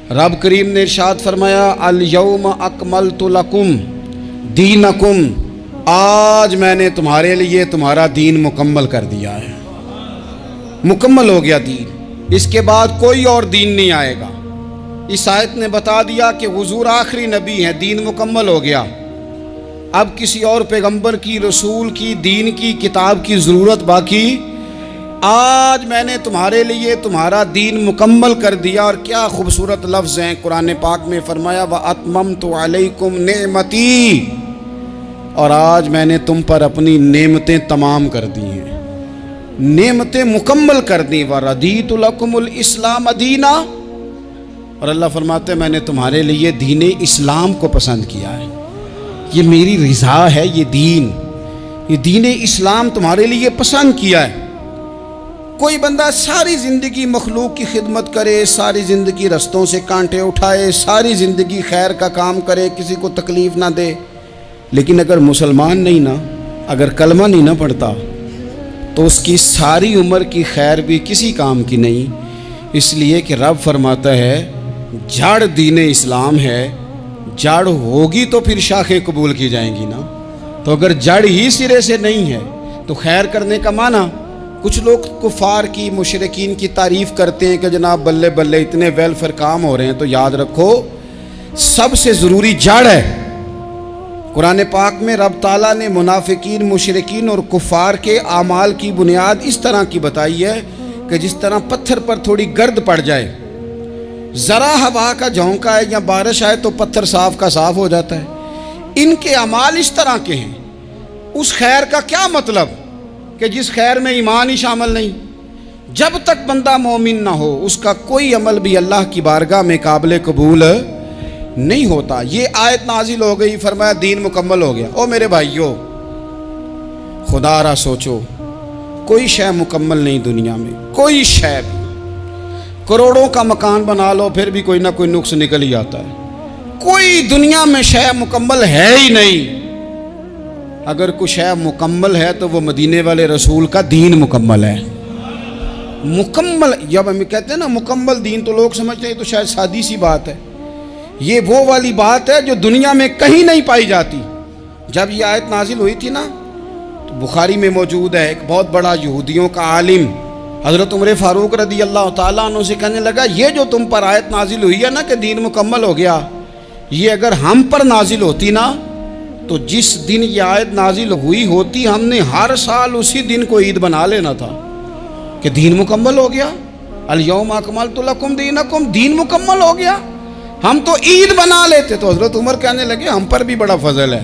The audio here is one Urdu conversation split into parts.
رب کریم نے ارشاد فرمایا الیوم اکملت لکم دینکم، آج میں نے تمہارے لیے تمہارا دین مکمل کر دیا ہے، مکمل ہو گیا دین، اس کے بعد کوئی اور دین نہیں آئے گا۔ اس آیت نے بتا دیا کہ حضور آخری نبی ہیں، دین مکمل ہو گیا، اب کسی اور پیغمبر کی، رسول کی، دین کی، کتاب کی ضرورت باقی۔ آج میں نے تمہارے لیے تمہارا دین مکمل کر دیا۔ اور کیا خوبصورت لفظ ہیں قرآن پاک میں، فرمایا وَأَتْمَمْتُ عَلَيْكُمْ نِعْمَتِي، اور آج میں نے تم پر اپنی نعمتیں تمام کر دی ہیں، نعمتیں مکمل کر دی۔ وَرَضِيتُ لَكُمُ الْإِسْلَامَ دِينًا، اور اللہ فرماتے ہیں میں نے تمہارے لیے دین اسلام کو پسند کیا ہے، یہ میری رضا ہے، یہ دین اسلام تمہارے لیے پسند کیا ہے۔ کوئی بندہ ساری زندگی مخلوق کی خدمت کرے، ساری زندگی رستوں سے کانٹے اٹھائے، ساری زندگی خیر کا کام کرے، کسی کو تکلیف نہ دے، لیکن اگر مسلمان نہیں نا، اگر کلمہ نہیں نہ پڑھتا، تو اس کی ساری عمر کی خیر بھی کسی کام کی نہیں۔ اس لیے کہ رب فرماتا ہے جڑ دین اسلام ہے، جڑ ہوگی تو پھر شاخیں قبول کی جائیں گی نا، تو اگر جڑ ہی سرے سے نہیں ہے تو خیر کرنے کا معنی۔ کچھ لوگ کفار کی، مشرکین کی تعریف کرتے ہیں کہ جناب بلے بلے اتنے ویلفیئر کام ہو رہے ہیں، تو یاد رکھو سب سے ضروری جڑ ہے۔ قرآن پاک میں رب تعالیٰ نے منافقین، مشرکین اور کفار کے اعمال کی بنیاد اس طرح کی بتائی ہے کہ جس طرح پتھر پر تھوڑی گرد پڑ جائے، ذرا ہوا کا جھونکا ہے یا بارش آئے تو پتھر صاف کا صاف ہو جاتا ہے۔ ان کے اعمال اس طرح کے ہیں۔ اس خیر کا کیا مطلب کہ جس خیر میں ایمان ہی شامل نہیں؟ جب تک بندہ مومن نہ ہو اس کا کوئی عمل بھی اللہ کی بارگاہ میں قابل قبول نہیں ہوتا۔ یہ آیت نازل ہو گئی، فرمایا دین مکمل ہو گیا۔ او میرے بھائیو، خدا را سوچو، کوئی شے مکمل نہیں دنیا میں، کوئی شے بھی۔ کروڑوں کا مکان بنا لو پھر بھی کوئی نہ کوئی نقص نکل ہی آتا ہے۔ کوئی دنیا میں شے مکمل ہے ہی نہیں۔ اگر کوئی شے مکمل ہے تو وہ مدینے والے رسول کا دین مکمل ہے۔ مکمل، جب ہم کہتے ہیں نا مکمل دین، تو لوگ سمجھتے ہیں تو شاید سادی سی بات ہے۔ یہ وہ والی بات ہے جو دنیا میں کہیں نہیں پائی جاتی۔ جب یہ آیت نازل ہوئی تھی نا، تو بخاری میں موجود ہے، ایک بہت بڑا یہودیوں کا عالم حضرت عمر فاروق رضی اللہ تعالیٰ عنہ سے کہنے لگا یہ جو تم پر آیت نازل ہوئی ہے نا کہ دین مکمل ہو گیا، یہ اگر ہم پر نازل ہوتی نا تو جس دن یہ آیت نازل ہوئی ہوتی ہم نے ہر سال اسی دن کو عید بنا لینا تھا کہ دین مکمل ہو گیا۔ الیوم اکملت لکم دینکم، دین مکمل ہو گیا، ہم تو عید بنا لیتے۔ تو حضرت عمر کہنے لگے ہم پر بھی بڑا فضل ہے،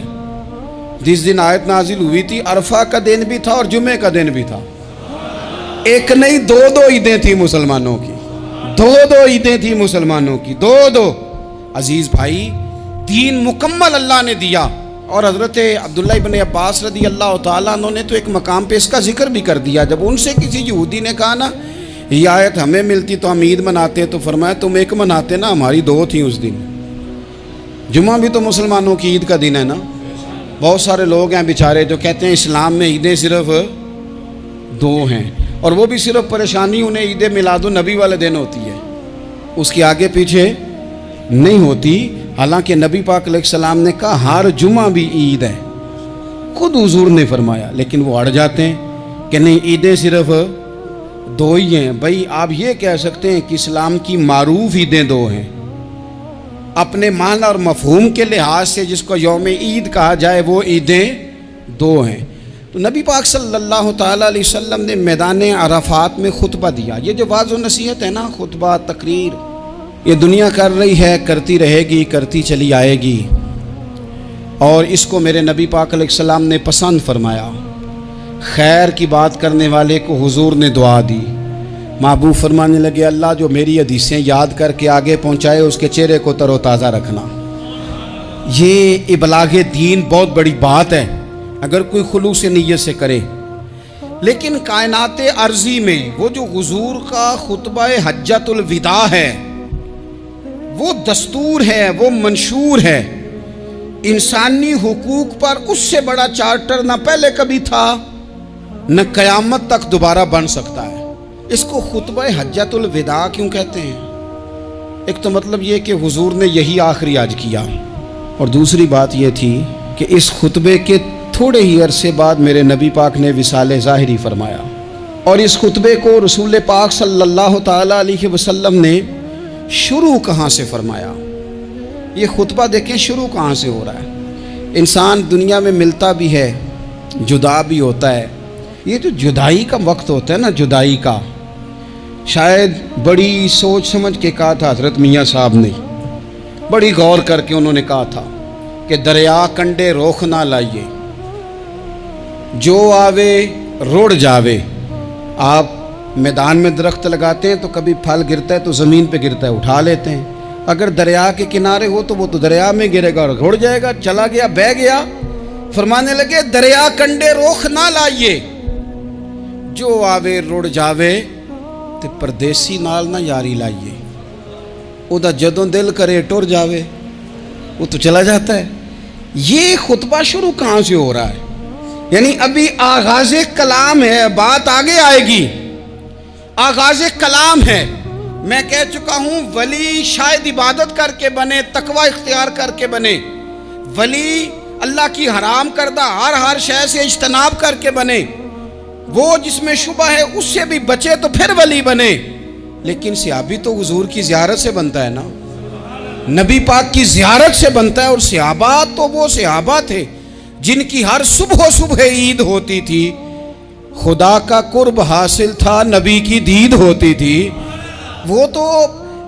جس دن آیت نازل ہوئی تھی عرفہ کا دن بھی تھا اور جمعے کا دن بھی تھا، ایک نہیں دو عیدیں تھیں مسلمانوں کی، دو عیدیں تھیں مسلمانوں کی، دو۔ عزیز بھائی، دین مکمل اللہ نے دیا۔ اور حضرت عبداللہ ابن عباس رضی اللہ تعالیٰ عنہ نے تو ایک مقام پہ اس کا ذکر بھی کر دیا۔ جب ان سے کسی یہودی نے کہا نا یہ آیت ہمیں ملتی تو ہم عید مناتے، تو فرمایا تم ایک مناتے نا، ہماری دو تھیں اس دن۔ جمعہ بھی تو مسلمانوں کی عید کا دن ہے نا۔ بہت سارے لوگ ہیں بیچارے جو کہتے ہیں اسلام میں عیدیں صرف دو ہیں، اور وہ بھی صرف پریشانی انہیں عید میلاد النبی والے دن ہوتی ہے، اس کی آگے پیچھے نہیں ہوتی۔ حالانکہ نبی پاک علیہ السلام نے کہا ہر جمعہ بھی عید ہے، خود حضور نے فرمایا، لیکن وہ اڑ جاتے ہیں کہ نہیں عیدیں صرف دو ہی ہیں۔ بھائی آپ یہ کہہ سکتے ہیں کہ اسلام کی معروف عیدیں دو ہیں، اپنے معنی اور مفہوم کے لحاظ سے جس کو یوم عید کہا جائے وہ عیدیں دو ہیں۔ تو نبی پاک صلی اللہ تعالیٰ علیہ وسلم نے میدان عرفات میں خطبہ دیا۔ یہ جو واعظ و نصیحت ہے نا، خطبہ، تقریر، یہ دنیا کر رہی ہے، کرتی رہے گی، کرتی چلی آئے گی، اور اس کو میرے نبی پاک علیہ السلام نے پسند فرمایا۔ خیر کی بات کرنے والے کو حضور نے دعا دی۔ محبوب فرمانے لگے اللہ جو میری حدیثیں یاد کر کے آگے پہنچائے اس کے چہرے کو تر و تازہ رکھنا۔ یہ ابلاغ دین بہت بڑی بات ہے اگر کوئی خلوص نیت سے کرے۔ لیکن کائنات ارضی میں وہ جو حضور کا خطبہ حجۃ الوداع ہے، وہ دستور ہے، وہ منشور ہے۔ انسانی حقوق پر اس سے بڑا چارٹر نہ پہلے کبھی تھا نہ قیامت تک دوبارہ بن سکتا ہے۔ اس کو خطبہ حجۃ الوداع کیوں کہتے ہیں؟ ایک تو مطلب یہ کہ حضور نے یہی آخری آج کیا، اور دوسری بات یہ تھی کہ اس خطبے کے تھوڑے ہی عرصے بعد میرے نبی پاک نے وصال ظاہری فرمایا، اور اس خطبے کو رسول پاک صلی اللہ تعالیٰ علیہ وسلم نے شروع کہاں سے فرمایا؟ یہ خطبہ دیکھیں شروع کہاں سے ہو رہا ہے۔ انسان دنیا میں ملتا بھی ہے، جدا بھی ہوتا ہے، یہ جو جدائی کا وقت ہوتا ہے نا، جدائی کا، شاید بڑی سوچ سمجھ کے کہا تھا حضرت میاں صاحب نے، بڑی غور کر کے انہوں نے کہا تھا کہ دریا کنڈے روخ نہ لائیے، جو آوے روڑ جاوے۔ آپ میدان میں درخت لگاتے ہیں تو کبھی پھل گرتا ہے تو زمین پہ گرتا ہے، اٹھا لیتے ہیں۔ اگر دریا کے کنارے ہو تو وہ تو دریا میں گرے گا اور روڑ جائے گا، چلا گیا، بہہ گیا۔ فرمانے لگے دریا کنڈے روخ نہ لائیے، جو آوے روڑ جاوے، تے پردیسی نال نہ یاری لائیے، او دا جدوں دل کرے ٹر جاوے، وہ تو چلا جاتا ہے۔ یہ خطبہ شروع کہاں سے ہو رہا ہے؟ یعنی ابھی آغاز کلام ہے، بات آگے آئے گی، آغاز کلام ہے۔ میں کہہ چکا ہوں ولی شاید عبادت کر کے بنے، تقوی اختیار کر کے بنے، ولی اللہ کی حرام کردہ ہر شے سے اجتناب کر کے بنے، وہ جس میں شبہ ہے اس سے بھی بچے تو پھر ولی بنے۔ لیکن صحابی تو حضور کی زیارت سے بنتا ہے نا، نبی پاک کی زیارت سے بنتا ہے، اور صحابہ تو وہ صحابہ تھے جن کی ہر صبح عید ہوتی تھی، خدا کا قرب حاصل تھا، نبی کی دید ہوتی تھی۔ وہ تو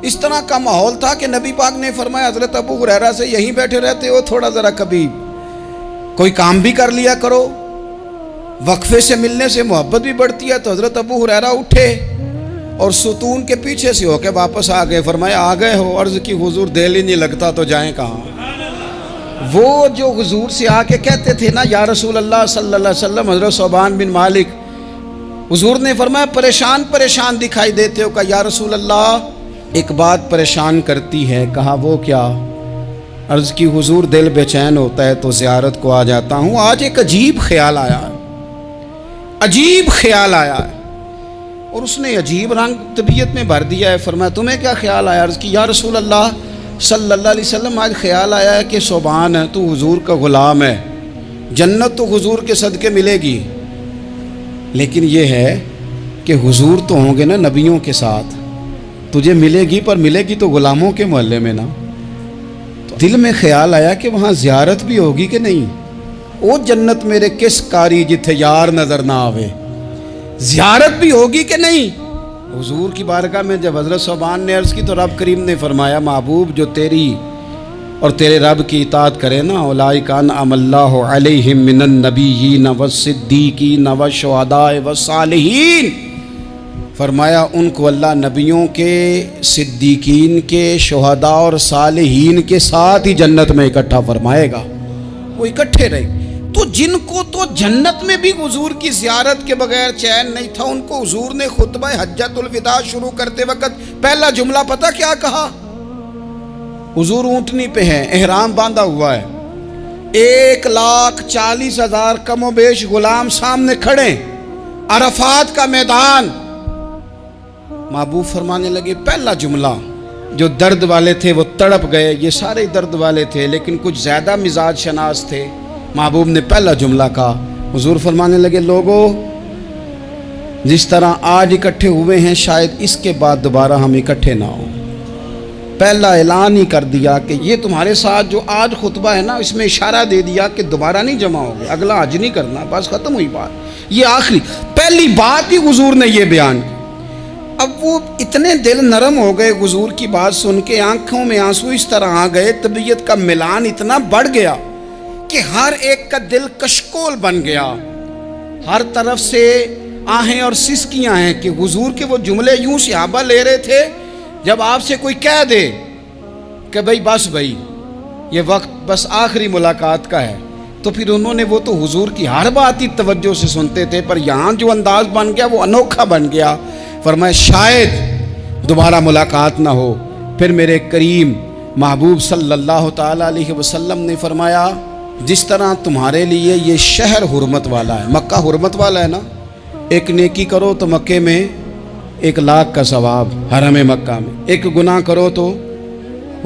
اس طرح کا ماحول تھا کہ نبی پاک نے فرمایا حضرت ابو ہریرہ سے یہیں بیٹھے رہتے ہو، تھوڑا ذرا کبھی کوئی کام بھی کر لیا کرو، وقفے سے ملنے سے محبت بھی بڑھتی ہے۔ تو حضرت ابو ہریرہ اٹھے اور ستون کے پیچھے سے ہو کے واپس آ گئے۔ فرمایا آ گئے ہو؟ عرض کی حضور دل ہی نہیں لگتا تو جائیں کہاں؟ وہ جو حضور سے آ کے کہتے تھے نا یا رسول اللہ صلی اللہ علیہ وسلم، حضرت صوبان بن مالک، حضور نے فرمایا پریشان دکھائی دیتے ہو؟ کہا یا رسول اللہ ایک بات پریشان کرتی ہے۔ کہا وہ کیا؟ عرض کی حضور دل بے چین ہوتا ہے تو زیارت کو آ جاتا ہوں، آج ایک عجیب خیال آیا ہے، عجیب خیال آیا ہے، اور اس نے عجیب رنگ طبیعت میں بھر دیا ہے۔ فرمایا تمہیں کیا خیال آیا؟ عرض کی یا رسول اللہ صلی اللہ علیہ وسلم آج خیال آیا ہے کہ صوبان ہے، تو حضور کا غلام ہے، جنت تو حضور کے صدقے ملے گی، لیکن یہ ہے کہ حضور تو ہوں گے نا نبیوں کے ساتھ، تجھے ملے گی پر ملے گی تو غلاموں کے محلے میں نا۔ تو دل میں خیال آیا کہ وہاں زیارت بھی ہوگی کہ نہیں؟ او جنت میرے کس کاری جتھے یار نظر نہ آوے، زیارت بھی ہوگی کہ نہیں؟ حضور کی بارگاہ میں جب حضرت صوبان نے عرض کی تو رب کریم نے فرمایا محبوب جو تیری اور تیرے رب کی اطاعت کرے نا، اولئک انعم اللہ علیہم من النبیین والصدیقین والشہداء والصالحین، فرمایا ان کو اللہ نبیوں کے، صدیقین کے، شہداء اور صالحین کے ساتھ ہی جنت میں اکٹھا فرمائے گا، وہ اکٹھے رہے۔ تو جن کو تو جنت میں بھی حضور کی زیارت کے بغیر چین نہیں تھا، ان کو حضور نے خطبہ حجۃ الوداع شروع کرتے وقت پہلا جملہ پتہ کیا کہا؟ حضور اونٹنی پہ ہیں، احرام باندھا ہوا ہے، 1,40,000 کم و بیش غلام سامنے کھڑے، عرفات کا میدان۔ محبوب فرمانے لگے پہلا جملہ، جو درد والے تھے وہ تڑپ گئے، یہ سارے درد والے تھے لیکن کچھ زیادہ مزاج شناس تھے۔ محبوب نے پہلا جملہ کہا، حضور فرمانے لگے لوگوں جس طرح آج اکٹھے ہوئے ہیں شاید اس کے بعد دوبارہ ہم اکٹھے نہ ہوں۔ پہلا اعلان ہی کر دیا کہ یہ تمہارے ساتھ جو آج خطبہ ہے نا، اس میں اشارہ دے دیا کہ دوبارہ نہیں جمع ہوگے، اگلا حج نہیں کرنا، بس ختم ہوئی بات۔ یہ آخری پہلی بات ہی حضور نے یہ بیان کی۔ اب وہ اتنے دل نرم ہو گئے حضور کی بات سن کے، آنکھوں میں آنسو اس طرح آ گئے، طبیعت کا ملان اتنا بڑھ گیا کہ ہر ایک کا دل کشکول بن گیا، ہر طرف سے آہیں اور سسکیاں ہیں کہ حضور کے وہ جملے یوں صحابہ لے رہے تھے جب آپ سے کوئی کہہ دے کہ بھائی یہ وقت بس آخری ملاقات کا ہے، تو پھر انہوں نے وہ تو حضور کی ہر بات ہی توجہ سے سنتے تھے، پر یہاں جو انداز بن گیا وہ انوکھا بن گیا۔ فرمایا شاید دوبارہ ملاقات نہ ہو۔ پھر میرے کریم محبوب صلی اللہ تعالیٰ علیہ وسلم نے فرمایا جس طرح تمہارے لیے یہ شہر حرمت والا ہے، مکہ حرمت والا ہے نا، ایک نیکی کرو تو مکے میں 1,00,000 کا ثواب، حرم مکہ میں ایک گناہ کرو تو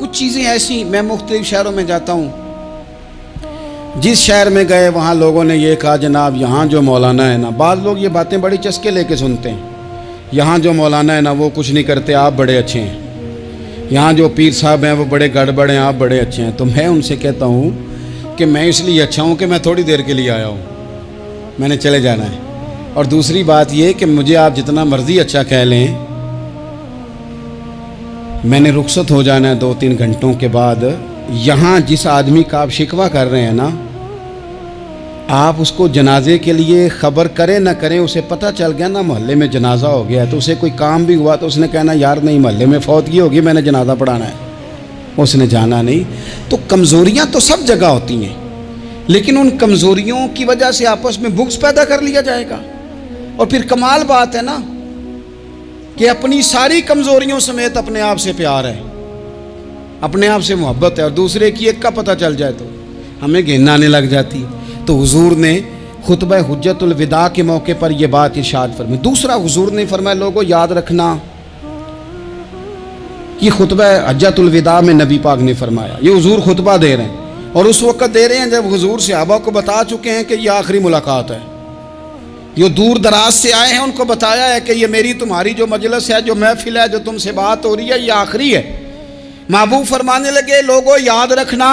کچھ چیزیں ایسی، میں مختلف شہروں میں جاتا ہوں، جس شہر میں گئے وہاں لوگوں نے یہ کہا جناب یہاں جو مولانا ہے نا، بعض لوگ یہ باتیں بڑی چسکے لے کے سنتے ہیں، یہاں جو مولانا ہے نا وہ کچھ نہیں کرتے، آپ بڑے اچھے ہیں، یہاں جو پیر صاحب ہیں وہ بڑے گڑبڑ ہیں، آپ بڑے اچھے ہیں۔ تو میں ان سے کہتا ہوں کہ میں اس لیے اچھا ہوں کہ میں تھوڑی دیر کے لیے آیا ہوں، میں نے چلے جانا ہے، اور دوسری بات یہ کہ مجھے آپ جتنا مرضی اچھا کہہ لیں، میں نے رخصت ہو جانا ہے 2-3 گھنٹوں کے بعد۔ یہاں جس آدمی کا آپ شکوہ کر رہے ہیں نا، آپ اس کو جنازے کے لیے خبر کریں نہ کریں، اسے پتہ چل گیا نا محلے میں جنازہ ہو گیا، تو اسے کوئی کام بھی ہوا تو اس نے کہنا یار نہیں محلے میں فوتگی ہوگی، میں نے جنازہ پڑھانا ہے، اس نے جانا نہیں۔ تو کمزوریاں تو سب جگہ ہوتی ہیں، لیکن ان کمزوریوں کی وجہ سے آپس میں بغض پیدا کر لیا جائے گا۔ اور پھر کمال بات ہے نا کہ اپنی ساری کمزوریوں سمیت اپنے آپ سے پیار ہے، اپنے آپ سے محبت ہے، اور دوسرے کی ایک کا پتہ چل جائے تو ہمیں گھن آنے لگ جاتی۔ تو حضور نے خطبہ حجت الوداع کے موقع پر یہ بات ارشاد فرمائی۔ دوسرا حضور نے فرمایا لوگوں یاد رکھنا، یہ خطبہ حجت الوداع میں نبی پاک نے فرمایا، یہ حضور خطبہ دے رہے ہیں، اور اس وقت دے رہے ہیں جب حضور صحابہ کو بتا چکے ہیں کہ یہ آخری ملاقات ہے، جو دور دراز سے آئے ہیں ان کو بتایا ہے کہ یہ میری تمہاری جو مجلس ہے، جو محفل ہے، جو تم سے بات ہو رہی ہے، یہ آخری ہے۔ محبوب فرمانے لگے لوگوں یاد رکھنا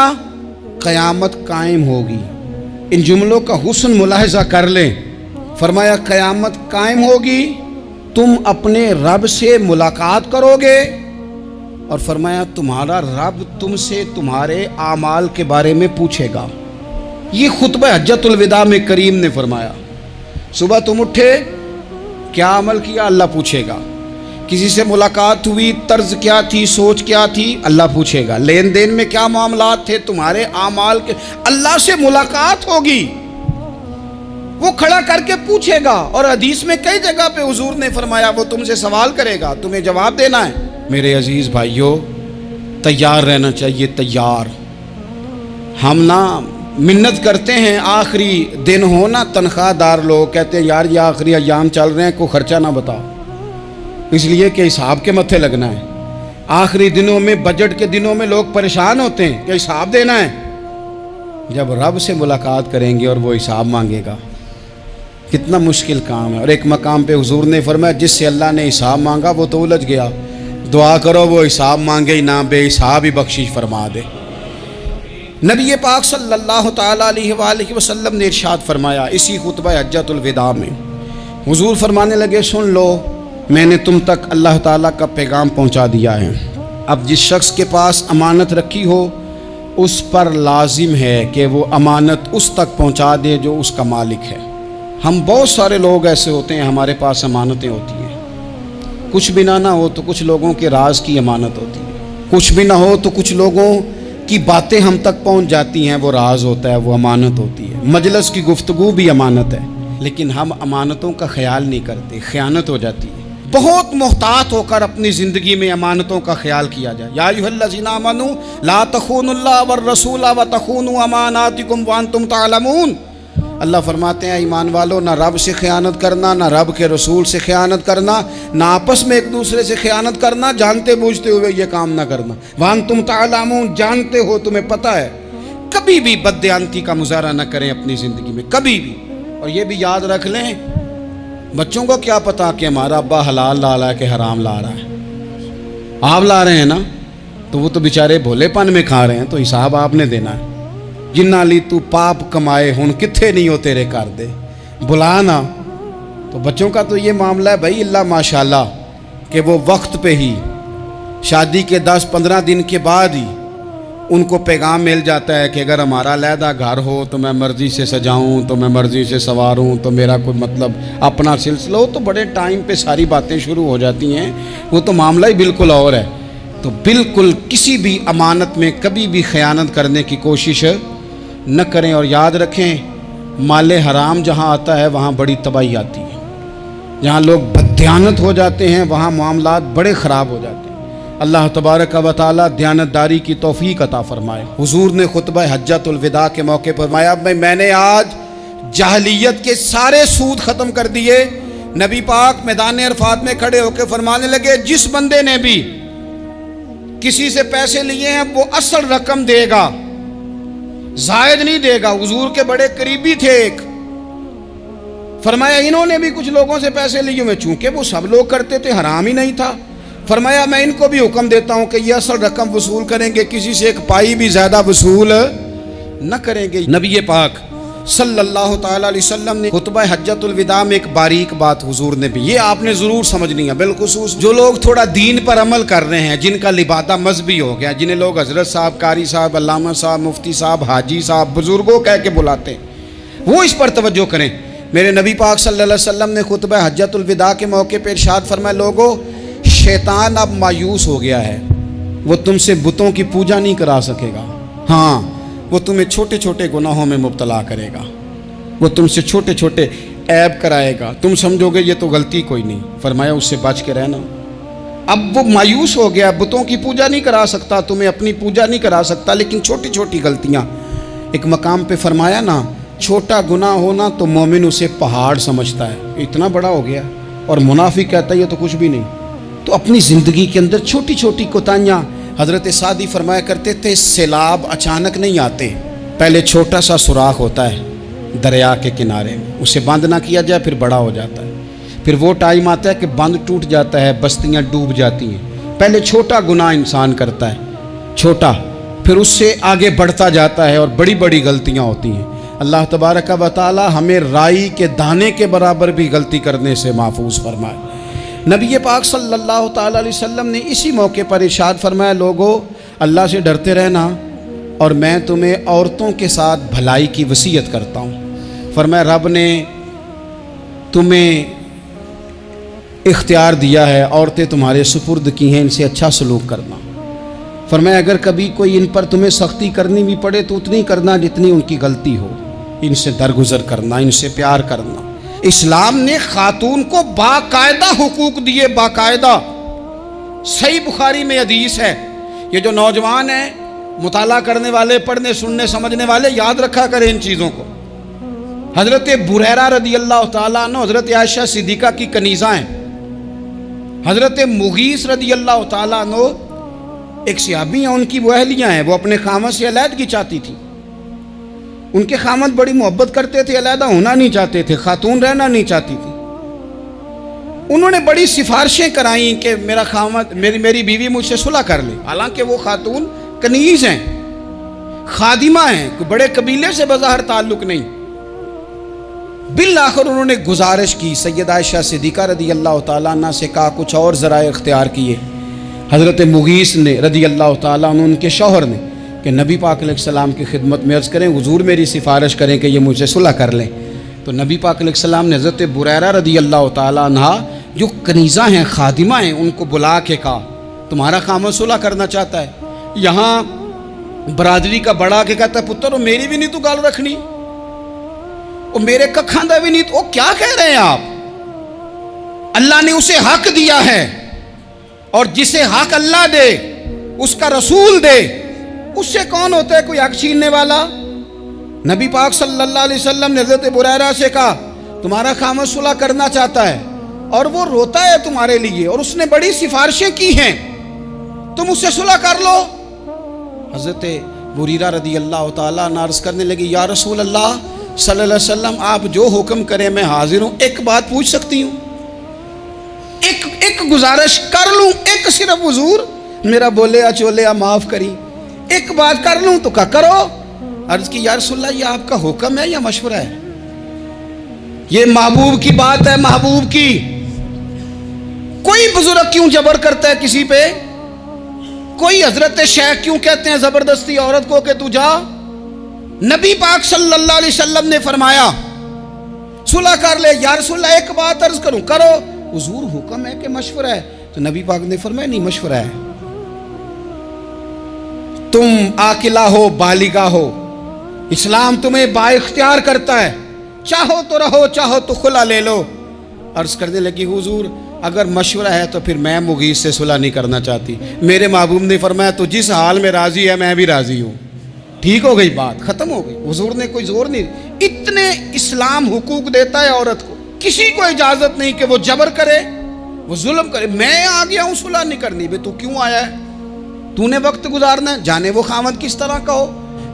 قیامت قائم ہوگی۔ ان جملوں کا حسن ملاحظہ کر لیں۔ فرمایا قیامت قائم ہوگی، تم اپنے رب سے ملاقات کرو گے، اور فرمایا تمہارا رب تم سے تمہارے اعمال کے بارے میں پوچھے گا۔ یہ خطبہ حجت الوداع میں کریم نے فرمایا، صبح تم اٹھے کیا عمل کیا، اللہ پوچھے گا۔ کسی سے ملاقات ہوئی، طرز کیا تھی، سوچ کیا تھی، اللہ پوچھے گا۔ لین دین میں کیا معاملات تھے، تمہارے اعمال کے، اللہ سے ملاقات ہوگی، وہ کھڑا کر کے پوچھے گا۔ اور حدیث میں کئی جگہ پہ حضور نے فرمایا وہ تم سے سوال کرے گا، تمہیں جواب دینا ہے۔ میرے عزیز بھائیوں، تیار رہنا چاہیے، تیار۔ ہم نا منت کرتے ہیں آخری دن ہونا، تنخواہ دار لوگ کہتے ہیں یار یہ آخری ایام چل رہے ہیں، کوئی خرچہ نہ بتاؤ، اس لیے کہ حساب کے متھے لگنا ہے۔ آخری دنوں میں، بجٹ کے دنوں میں لوگ پریشان ہوتے ہیں کہ حساب دینا ہے۔ جب رب سے ملاقات کریں گے اور وہ حساب مانگے گا، کتنا مشکل کام ہے۔ اور ایک مقام پہ حضور نے فرمایا جس سے اللہ نے حساب مانگا وہ تو الجھ گیا، دعا کرو وہ حساب مانگے ہی نہ، بے حساب ہی بخشش فرما دے۔ نبی پاک صلی اللہ تعالیٰ علیہ وآلہ وسلم نے ارشاد فرمایا اسی خطبہ حجت الوداع میں، حضور فرمانے لگے سن لو، میں نے تم تک اللہ تعالیٰ کا پیغام پہنچا دیا ہے۔ اب جس شخص کے پاس امانت رکھی ہو اس پر لازم ہے کہ وہ امانت اس تک پہنچا دے جو اس کا مالک ہے۔ ہم بہت سارے لوگ ایسے ہوتے ہیں ہمارے پاس امانتیں ہوتی ہیں، کچھ بھی نہ ہو تو کچھ لوگوں کے راز کی امانت ہوتی ہے، کچھ بھی نہ ہو تو کچھ لوگوں کی باتیں ہم تک پہنچ جاتی ہیں، وہ راز ہوتا ہے، وہ امانت ہوتی ہے۔ مجلس کی گفتگو بھی امانت ہے، لیکن ہم امانتوں کا خیال نہیں کرتے، خیانت ہو جاتی ہے۔ بہت محتاط ہو کر اپنی زندگی میں امانتوں کا خیال کیا جائے۔ یا ایھا الذین آمنوا لا تخونوا اللہ والرسول وتخونوا اماناتکم وانتم تعلمون۔ اللہ فرماتے ہیں ایمان والو، نہ رب سے خیانت کرنا، نہ رب کے رسول سے خیانت کرنا، نہ آپس میں ایک دوسرے سے خیانت کرنا، جانتے بوجھتے ہوئے یہ کام نہ کرنا۔ وانتم تعلمون، جانتے ہو، تمہیں پتہ ہے۔ کبھی بھی بددیانتی کا مظاہرہ نہ کریں اپنی زندگی میں، کبھی بھی۔ اور یہ بھی یاد رکھ لیں، بچوں کو کیا پتا کہ ہمارا ابا حلال لا رہا ہے کہ حرام لا رہا ہے، آپ لا رہے ہیں نا، تو وہ تو بیچارے بھولے پن میں کھا رہے ہیں، تو حساب آپ نے دینا ہے۔ جنہ لی تو پاپ کمائے ہن کتھے نہیں ہو تیرے کر دے، بلا نا۔ تو بچوں کا تو یہ معاملہ ہے بھائی، اللہ ماشاءاللہ کہ وہ وقت پہ ہی شادی کے 10-15 دن کے بعد ہی ان کو پیغام مل جاتا ہے کہ اگر ہمارا علیحدہ گھر ہو تو میں مرضی سے سجاؤں، تو میں مرضی سے سنواروں، تو میرا کوئی مطلب اپنا سلسلہ ہو، تو بڑے ٹائم پہ ساری باتیں شروع ہو جاتی ہیں، وہ تو معاملہ ہی بالکل اور ہے۔ تو بالکل کسی بھی امانت میں کبھی بھی خیانت کرنے کی کوشش نہ کریں، اور یاد رکھیں مال حرام جہاں آتا ہے وہاں بڑی تباہی آتی ہے، جہاں لوگ بددیانت ہو جاتے ہیں وہاں معاملات بڑے خراب ہو جاتے ہیں۔ اللہ تبارک و تعالیٰ دیانتداری کی توفیق عطا فرمائے۔ حضور نے خطبہ حجت الوداع کے موقع پر فرمایا میں نے آج جاہلیت کے سارے سود ختم کر دیے۔ نبی پاک میدان عرفات میں کھڑے ہو کے فرمانے لگے جس بندے نے بھی کسی سے پیسے لیے ہیں وہ اصل رقم دے گا، زائد نہیں دے گا۔ حضور کے بڑے قریبی تھے ایک، فرمایا انہوں نے بھی کچھ لوگوں سے پیسے لیے ہوئے، چونکہ وہ سب لوگ کرتے تھے، حرام ہی نہیں تھا۔ فرمایا میں ان کو بھی حکم دیتا ہوں کہ یہ اصل رقم وصول کریں گے، کسی سے ایک پائی بھی زیادہ وصول نہ کریں گے۔ نبی پاک صلی اللہ تعالیٰ علیہ وسلم نے خطبہ حجۃ الوداع میں ایک باریک بات حضور نے بھی، یہ آپ نے ضرور سمجھنی ہے، بالخصوص جو لوگ تھوڑا دین پر عمل کر رہے ہیں، جن کا لبادہ مذہبی ہو گیا، جنہیں لوگ حضرت صاحب، قاری صاحب، علامہ صاحب، مفتی صاحب، حاجی صاحب، بزرگوں کہہ کے بلاتے ہیں، وہ اس پر توجہ کریں۔ میرے نبی پاک صلی اللہ علیہ وسلم نے خطبہ حجۃ الوداع کے موقع پہ ارشاد فرمایا، لوگو شیطان اب مایوس ہو گیا ہے، وہ تم سے بتوں کی پوجا نہیں کرا سکے گا، ہاں وہ تمہیں چھوٹے چھوٹے گناہوں میں مبتلا کرے گا، وہ تم سے چھوٹے چھوٹے عیب کرائے گا، تم سمجھو گے یہ تو غلطی کوئی نہیں، فرمایا اس سے بچ کے رہنا۔ اب وہ مایوس ہو گیا، بتوں کی پوجا نہیں کرا سکتا، تمہیں اپنی پوجا نہیں کرا سکتا، لیکن چھوٹی چھوٹی غلطیاں، ایک مقام پہ فرمایا نا، چھوٹا گناہ ہونا تو مومن اسے پہاڑ سمجھتا ہے، اتنا بڑا ہو گیا، اور منافق کہتا ہے یہ تو کچھ بھی نہیں۔ تو اپنی زندگی کے اندر چھوٹی چھوٹی کوتاہیاں، حضرت سعدی فرمایا کرتے تھے سیلاب اچانک نہیں آتے، پہلے چھوٹا سا سوراخ ہوتا ہے دریا کے کنارے میں، اسے بند نہ کیا جائے پھر بڑا ہو جاتا ہے، پھر وہ ٹائم آتا ہے کہ بند ٹوٹ جاتا ہے، بستیاں ڈوب جاتی ہیں۔ پہلے چھوٹا گناہ انسان کرتا ہے، چھوٹا، پھر اس سے آگے بڑھتا جاتا ہے اور بڑی بڑی غلطیاں ہوتی ہیں۔ اللہ تبارک و تعالی ہمیں رائی کے دانے کے برابر بھی غلطی کرنے سے محفوظ فرمائے۔ نبی پاک صلی اللہ تعالیٰ علیہ وسلم نے اسی موقع پر ارشاد فرمایا، لوگو اللہ سے ڈرتے رہنا، اور میں تمہیں عورتوں کے ساتھ بھلائی کی وصیت کرتا ہوں۔ فرمایا رب نے تمہیں اختیار دیا ہے، عورتیں تمہارے سپرد کی ہیں، ان سے اچھا سلوک کرنا۔ فرمایا اگر کبھی کوئی ان پر تمہیں سختی کرنی بھی پڑے تو اتنی کرنا جتنی ان کی غلطی ہو، ان سے درگزر کرنا، ان سے پیار کرنا۔ اسلام نے خاتون کو باقاعدہ حقوق دیے، باقاعدہ۔ صحیح بخاری میں حدیث ہے، یہ جو نوجوان ہیں، مطالعہ کرنے والے، پڑھنے سننے سمجھنے والے، یاد رکھا کریں ان چیزوں کو۔ حضرت بریرہ رضی اللہ تعالیٰ عنہ حضرت عائشہ صدیقہ کی کنیزہ ہیں، حضرت مغیث رضی اللہ تعالیٰ عنہ ایک صحابی ہیں، ان کی وہ اہلیہ ہیں، وہ اپنے خامد سے علیحدگی چاہتی تھی، ان کے خامد بڑی محبت کرتے تھے، علیحدہ ہونا نہیں چاہتے تھے، خاتون رہنا نہیں چاہتی تھی۔ انہوں نے بڑی سفارشیں کرائیں کہ میرا خامد، میری بیوی مجھ سے صلح کر لے، حالانکہ وہ خاتون کنیز ہیں، خادمہ ہیں، کوئی بڑے قبیلے سے بظاہر تعلق نہیں۔ بالآخر انہوں نے گزارش کی، سیدہ عائشہ صدیقہ رضی اللہ تعالیٰ عنہ سے کہا، کچھ اور ذرائع اختیار کیے۔ حضرت مغیث نے رضی اللہ تعالیٰ عنہ، ان کے شوہر نے، کہ نبی پاک علیہ السلام کی خدمت میں عرض کریں، حضور میری سفارش کریں کہ یہ مجھ سے صلح کر لیں۔ تو نبی پاک علیہ السلام نے حضرت بریرہ رضی اللہ تعالیٰ عنہ جو کنیزہ ہیں، خادمہ ہیں، ان کو بلا کے کہا تمہارا خامد صلح کرنا چاہتا ہے۔ یہاں برادری کا بڑا کے کہتا ہے، پتر وہ میری بھی نہیں تو گال رکھنی، وہ میرے ککھاں دا بھی نہیں تو، وہ کیا کہہ رہے ہیں آپ؟ اللہ نے اسے حق دیا ہے، اور جسے حق اللہ دے، اس کا رسول دے، اس سے کون ہوتا ہے کوئی حق چھیننے والا؟ نبی پاک صلی اللہ علیہ وسلم نے حضرت بریرہ سے کہا تمہارا خامد صلح کرنا چاہتا ہے اور وہ روتا ہے تمہارے لیے، اور اس نے بڑی سفارشیں کی ہیں، تم اس سے صلح کر لو۔ حضرت بریرہ رضی اللہ تعالیٰ عنہ عرض کرنے لگی، یا رسول اللہ صلی اللہ علیہ وسلم آپ جو حکم کریں میں حاضر ہوں، ایک بات پوچھ سکتی ہوں؟ ایک گزارش کر لوں؟ ایک صرف حضور میرا بولیا چولیا معاف کری، ایک بات کر لوں؟ تو کہا کرو۔ عرض کی یا رسول اللہ یہ آپ کا حکم ہے یا مشورہ ہے؟ یہ محبوب کی بات ہے، محبوب کی۔ کوئی بزرگ کیوں جبر کرتا ہے کسی پہ؟ کوئی حضرت شیخ کیوں کہتے ہیں زبردستی عورت کو کہ تو جا؟ نبی پاک صلی اللہ علیہ وسلم نے فرمایا صلح کر لے۔ یا رسول اللہ ایک بات عرض کروں؟ کرو۔ حضور حکم ہے کہ مشورہ ہے؟ تو نبی پاک نے فرمایا نہیں، مشورہ ہے۔ تم عاقلہ ہو، بالغہ ہو، اسلام تمہیں با اختیار کرتا ہے، چاہو تو رہو، چاہو تو خلا لے لو۔ عرض کرنے لگی حضور اگر مشورہ ہے تو پھر میں مغیث سے صلح نہیں کرنا چاہتی۔ میرے محبوب نے فرمایا تو جس حال میں راضی ہے میں بھی راضی ہوں۔ ٹھیک ہو گئی بات، ختم ہو گئی۔ حضور نے کوئی زور نہیں، اتنے اسلام حقوق دیتا ہے عورت کو، کسی کو اجازت نہیں کہ وہ جبر کرے، وہ ظلم کرے۔ میں آ گیا ہوں صلح نہیں کرنی، بے تو کیوں آیا ہے؟ تو نے وقت گزارنا ہے، جانے وہ خاوند کس طرح کا ہو۔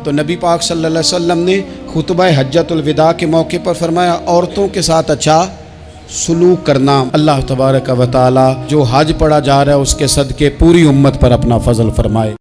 تو نبی پاک صلی اللہ علیہ وسلم نے خطبہ حجۃ الوداع کے موقع پر فرمایا عورتوں کے ساتھ اچھا سلوک کرنا۔ اللہ تبارک و تعالی جو حج پڑھا جا رہا ہے اس کے صدقے پوری امت پر اپنا فضل فرمائے۔